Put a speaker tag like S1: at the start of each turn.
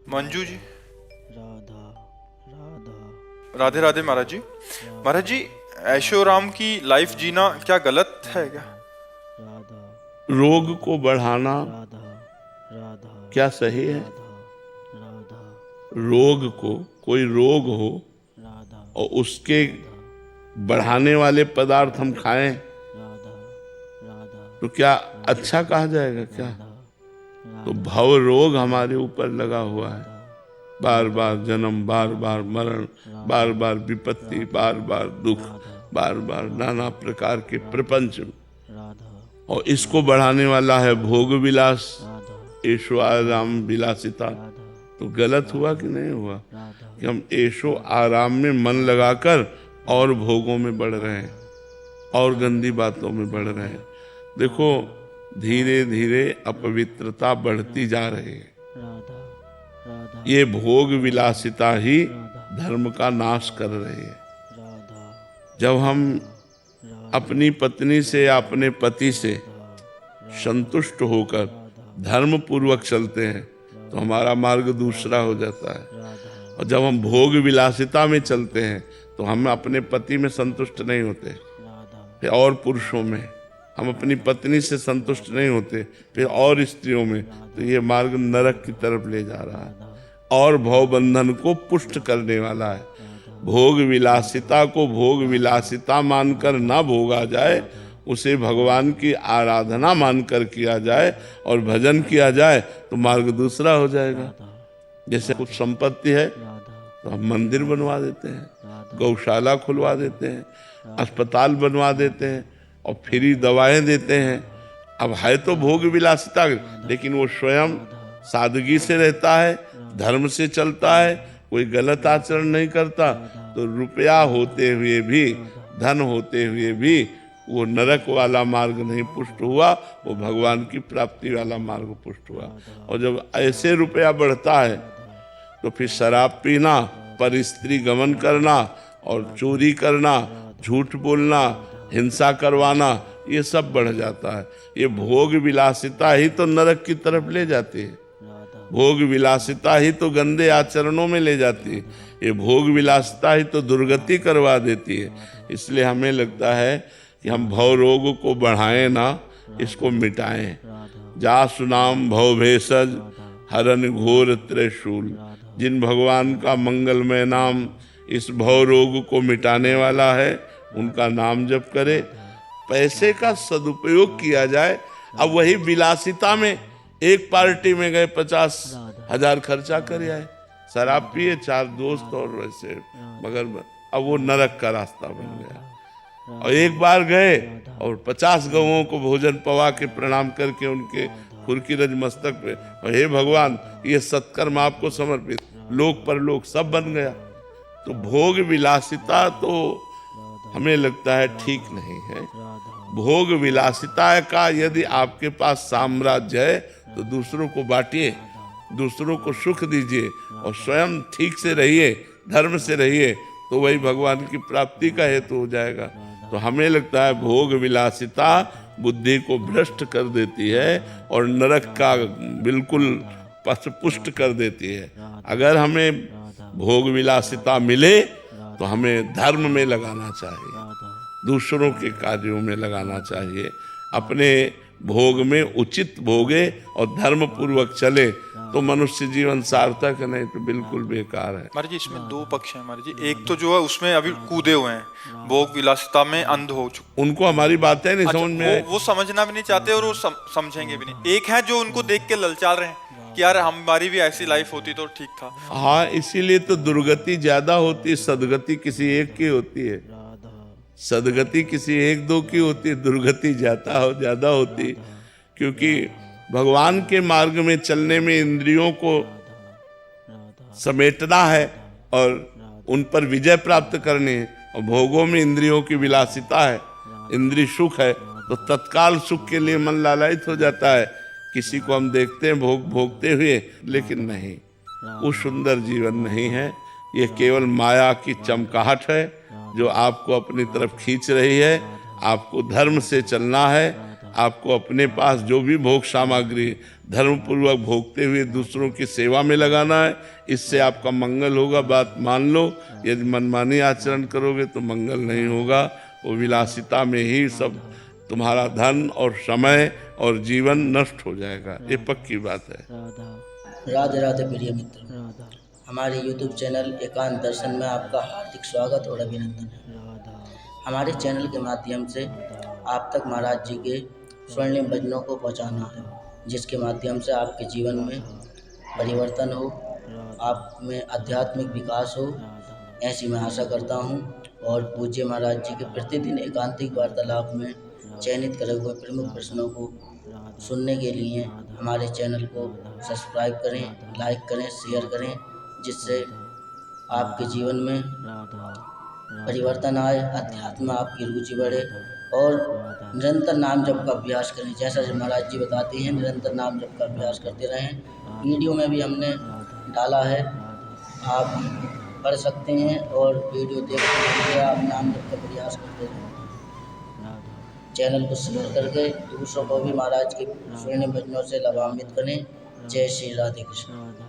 S1: मंजू जी।
S2: राधा राधा
S1: राधे राधे महाराज जी। महाराज जी, ऐशो राम की लाइफ जीना क्या गलत है क्या?
S2: राधा
S3: रोग को बढ़ाना
S2: राधा राधा
S3: क्या सही है?
S2: राधा राधा
S3: रोग को, कोई रोग हो
S2: राधा
S3: और उसके बढ़ाने वाले पदार्थ हम खाएं
S2: राधा राधा
S3: तो क्या अच्छा कहा जाएगा क्या? तो भव रोग हमारे ऊपर लगा हुआ है, बार बार जन्म, बार बार मरण, बार बार विपत्ति, बार बार दुख, बार बार नाना प्रकार के प्रपंच।
S2: राधा
S3: और इसको बढ़ाने वाला है भोग विलास,
S2: राधा
S3: ऐशो आराम विलासिता। तो गलत हुआ कि नहीं हुआ कि हम ऐशो आराम में मन लगाकर और भोगों में बढ़ रहे हैं और गंदी बातों में बढ़ रहे हैं। देखो, धीरे धीरे अपवित्रता बढ़ती जा रही है।
S2: राधा राधा
S3: ये भोग विलासिता ही धर्म का नाश कर रही है।
S2: राधा
S3: जब हम अपनी पत्नी से या अपने पति से संतुष्ट होकर धर्म पूर्वक चलते हैं तो हमारा मार्ग दूसरा हो जाता है। और जब हम भोग विलासिता में चलते हैं तो हम अपने पति में संतुष्ट नहीं होते, फिर और पुरुषों में, हम अपनी पत्नी से संतुष्ट नहीं होते, फिर और स्त्रियों में, तो ये मार्ग नरक की तरफ ले जा रहा है और भव बंधन को पुष्ट करने वाला है। भोग विलासिता को भोग विलासिता मानकर ना भोगा जाए, उसे भगवान की आराधना मानकर किया जाए और भजन किया जाए तो मार्ग दूसरा हो जाएगा। जैसे कुछ संपत्ति है तो हम मंदिर बनवा देते हैं, गौशाला खुलवा देते हैं, अस्पताल बनवा देते हैं और फ्री दवाएं देते हैं। अब है तो भोग विलासिता, लेकिन वो स्वयं सादगी से रहता है, धर्म से चलता है, कोई गलत आचरण नहीं करता, तो रुपया होते हुए भी, धन होते हुए भी वो नरक वाला मार्ग नहीं पुष्ट हुआ, वो भगवान की प्राप्ति वाला मार्ग पुष्ट हुआ। और जब ऐसे रुपया बढ़ता है तो फिर शराब पीना, पर स्त्री गमन करना और चोरी करना, झूठ बोलना, हिंसा करवाना, ये सब बढ़ जाता है। ये भोग विलासिता ही तो नरक की तरफ ले जाती है, भोग विलासिता ही तो गंदे आचरणों में ले जाती है, ये भोग विलासिता ही तो दुर्गति करवा देती है। इसलिए हमें लगता है कि हम भव रोग को बढ़ाएं ना, इसको मिटाएं। जासु नाम भव भेषज हरन घोर त्रिशूल। जिन भगवान का मंगलमय नाम इस भव रोग को मिटाने वाला है, उनका नाम जप करे, पैसे का सदुपयोग किया जाए। अब वही विलासिता में एक पार्टी में गए 50,000 खर्चा कर आए, शराब पिए, 4 दोस्त और वैसे, मगर अब वो नरक का रास्ता बन गया। और एक बार गए और 50 गौओं को भोजन पवा के प्रणाम करके उनके खुरकी रज मस्तक पे, और हे भगवान ये सत्कर्म आपको समर्पित, लोक परलोक सब बन गया। तो भोग विलासिता तो हमें लगता है ठीक नहीं है। भोग विलासिता का यदि आपके पास साम्राज्य है तो दूसरों को बांटिए, दूसरों को सुख दीजिए और स्वयं ठीक से रहिए, धर्म से रहिए, तो वही भगवान की प्राप्ति का हेतु हो जाएगा। तो हमें लगता है भोग विलासिता बुद्धि को भ्रष्ट कर देती है और नरक का बिल्कुल पथ पुष्ट कर देती है। अगर हमें भोग विलासिता मिले तो हमें धर्म में लगाना चाहिए, दूसरों के कार्यों में लगाना चाहिए। अपने भोग में उचित भोगे और धर्म पूर्वक चले तो मनुष्य जीवन सार्थक है, नहीं तो बिल्कुल बेकार है।
S1: महाराज जी, इसमें दो पक्ष हैं महाराज जी। एक तो जो है उसमें अभी कूदे हुए हैं, भोग विलासिता में अंध हो चुके,
S3: उनको हमारी बातें नहीं समझ में,
S1: वो समझना भी नहीं चाहते और वो समझेंगे भी नहीं। एक है जो उनको देख के ललचाल रहे हैं कि यार हमारी भी ऐसी लाइफ होती तो ठीक था।
S3: हाँ, इसीलिए तो दुर्गति ज्यादा होती है, सदगति किसी एक की होती है। सदगति किसी एक दो की होती है, दुर्गति ज्यादा होती, क्योंकि भगवान के मार्ग में चलने में इंद्रियों को समेटना है और उन पर विजय प्राप्त करनी है। और भोगों में इंद्रियों की विलासिता है, इंद्रिय सुख है, तो तत्काल सुख के लिए मन लालायित हो जाता है। किसी को हम देखते हैं भोगते हुए, लेकिन नहीं, वो सुंदर जीवन नहीं है। ये केवल माया की चमकाहट है जो आपको अपनी तरफ खींच रही है। आपको धर्म से चलना है, आपको अपने पास जो भी भोग सामग्री धर्म पूर्वक भोगते हुए दूसरों की सेवा में लगाना है। इससे आपका मंगल होगा, बात मान लो। यदि मनमानी आचरण करोगे तो मंगल नहीं होगा। वो विलासिता में ही सब तुम्हारा धन और समय और जीवन नष्ट हो जाएगा, ये पक्की बात है।
S2: राधा
S4: राधे राधे प्रिय मित्र,
S2: राधा
S4: हमारे YouTube चैनल एकांत दर्शन में आपका हार्दिक स्वागत और अभिनंदन है।
S2: राधा
S4: हमारे चैनल के माध्यम से आप तक महाराज जी के स्वर्णिम भजनों को पहुंचाना है, जिसके माध्यम से आपके जीवन में परिवर्तन हो, आप में आध्यात्मिक विकास हो, ऐसी मैं आशा करता हूं। और पूज्य महाराज जी के प्रतिदिन एकांतिक वार्तालाप में चयनित करे हुए प्रमुख प्रश्नों को सुनने के लिए हमारे चैनल को सब्सक्राइब करें, लाइक करें, शेयर करें, जिससे आपके जीवन में
S2: राधा
S4: परिवर्तन आए, अध्यात्म में आपकी रुचि बढ़े और निरंतर नाम जप का अभ्यास करें। जैसा महाराज जी बताते हैं, निरंतर नाम जप का अभ्यास करते रहें। वीडियो में भी हमने डाला है, आप पढ़ सकते हैं और वीडियो देखते हुए आप नाम जप का प्रयास करते रहें। चैनल को शेयर करके दूसरों को भी महाराज के स्वर्णिम भजनों से लाभान्वित करें। जय श्री राधे कृष्ण।
S2: राधा